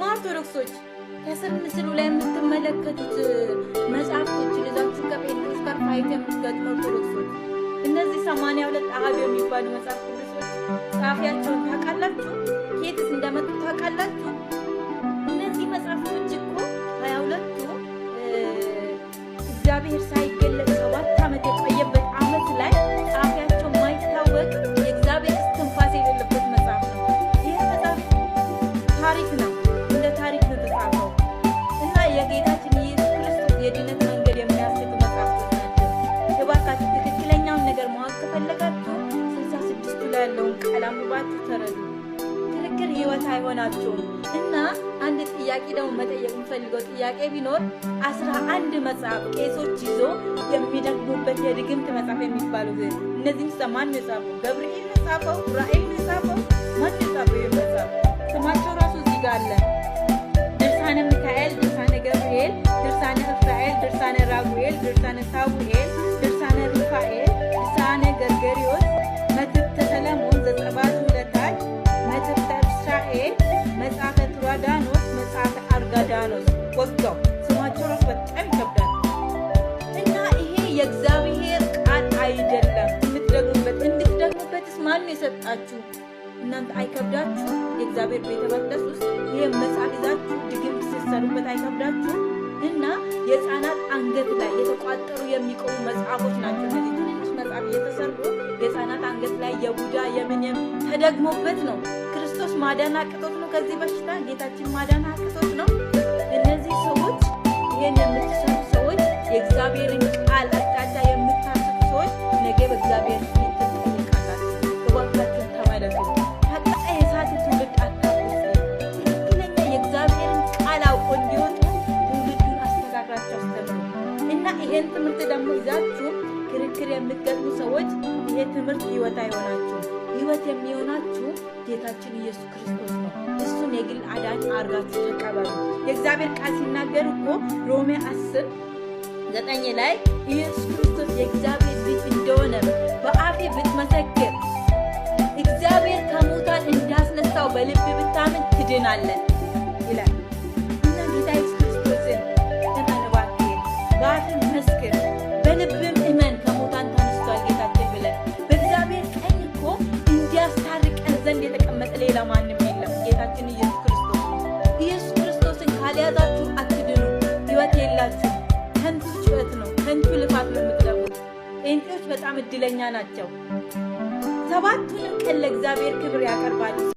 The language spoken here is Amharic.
ኦርቶዶክሶች ከስር ምስሉ ላይ የምትመለከቱት መጽሐፍቶችን ይዛችሁ ከጴጥሮስ ጋር ፋይት የምትገጥሙ ኦርቶዶክሶች እነዚህ 82 አሃዱ የሚባሉ መጽሐፍ ቅዱሶች ጻፊያቸውን ታውቃላችሁ? ከየትስ እንደመጡ ታውቃላችሁ? እነዚህ መጽሐፍቶች እኮ 22ቱ እግዚአብሔር ሳይገለጥ 7 ዓመት የቆየበት ዓመት ላይ ጻፊያቸው ማይታወቅ የእግዚአብሔር እስትንፋስ የሌለበት መጽሐፍ ነው። ይህ መጽሐፍ ታሪክ ነው፣ እንደ ታሪክ ነው የተጻፈው እና የጌታችን ኢየሱስ ክርስቶስ የድነት መንገድ የሚያስቡ መጽሐፍቶች ናቸው። እባካችሁ ትክክለኛውን ነገር ማወቅ ከፈለጋችሁ 66ቱ ላይ ያለውን ቃል አንብባችሁ ተረዱ። ክርክር ህይወት አይሆናችሁም። እና አንድ ጥያቄ ደግሞ መጠየቅ የምፈልገው ጥያቄ ቢኖር 11 መጽሐፍ ቄሶች ይዞ የሚደግሙበት የድግምት መጽሐፍ የሚባሉት እነዚህ ማን የጻፈው? ገብርኤል የጻፈው? ራኤል የጻፈው? ማን የጻፈው? የመጽሐፍ ስማቸው ራሱ እዚህ ጋር አለ። ድርሳነ ሚካኤል፣ ድርሳነ ገብርኤል፣ ድርሳነ እስራኤል፣ ድርሳነ ራጉኤል፣ ድርሳነ ሳሙኤል፣ ድርሳነ ሩፋኤል፣ ድርሳነ ገርገሪዎስ፣ መትሕተ ሰለሞን፣ ዘጸባቱ ለታች፣ መትሕተ እስራኤል፣ መጽሐፈ ቱራዳኖስ፣ መጽሐፈ አርጋዳኖስ ወስደው ስማቸው ራሱ በጣም ይከብዳል እና ይሄ የእግዚአብሔር ቃል አይደለም። እንድትደግሙበትስ ማን የሰጣችሁ? እናንተ አይከብዳችሁ? የእግዚአብሔር ቤተ መቅደስ ውስጥ ይሄ መጽሐፍ ይዛችሁ ድግምት ስትሰሩበት አይከብዳችሁ? እና የሕፃናት አንገት ላይ የተቋጠሩ የሚቆሙ መጽሐፎች ናቸው እነዚህ ትንንሽ መጽሐፍ እየተሰሩ የሕፃናት አንገት ላይ የቡዳ የምንም ተደግሞበት ነው። ክርስቶስ ማዳን አቅቶት ነው ከዚህ በሽታ ጌታችን ማዳን አቅቶት ነው። እነዚህ ሰዎች ይሄን የምትሰሩ ሰዎች የእግዚአብሔርን ቃል አቅጣጫ የምታስቡ ሰዎች ነገ በእግዚአብሔር ፊት ትጠይቃላችሁ። እባካችሁን ተመለሱ። ተቀጣይ የሳት ትውልድ አታውቁ። ትክክለኛ የእግዚአብሔርን ቃል አውቆ እንዲወጡ ትውልዱን አስተካክላችሁ አስተምሩ እና ይሄን ትምህርት ደግሞ ይዛችሁ ክርክር የምትገጥሙ ሰዎች ይሄ ትምህርት ህይወት አይሆናችሁ። ህይወት የሚሆናችሁ ጌታችን ኢየሱስ ክርስቶስ ነው። እሱን የግል አዳኝ አድርጋችሁ ተቀበሉ። የእግዚአብሔር ቃል ሲናገር እኮ ሮሜ 10:9 ላይ ኢየሱስ ክርስቶስ የእግዚአብሔር ልጅ እንደሆነ በአፌ ብትመሰክር እግዚአብሔር ከሙታን እንዳስነሳው በልብ ብታምን ትድናለህ ይላል እና ጌታ ኢየሱስ ክርስቶስን እባክህ በአፍህ መስክር፣ በልብም እመን ከሙታን ተነስቷል ጌታችን ብለህ በእግዚአብሔር ቀኝ እኮ እንዲያስታርቀን ዘንድ የተቀመጠ ሌላ ማንም የለም። ጌታችን ኢየሱስ ክርስቶስ ነው። ኢየሱስ ክርስቶስን ካልያዛችሁ አትድኑ፣ ህይወት የላችሁ። ከንቱ ጩኸት ነው፣ ከንቱ ልፋት ነው የምትለፉት። ጴንጤዎች በጣም እድለኛ ናቸው። 7ቱንም ቀን ለእግዚአብሔር ክብር ያቀርባሉ።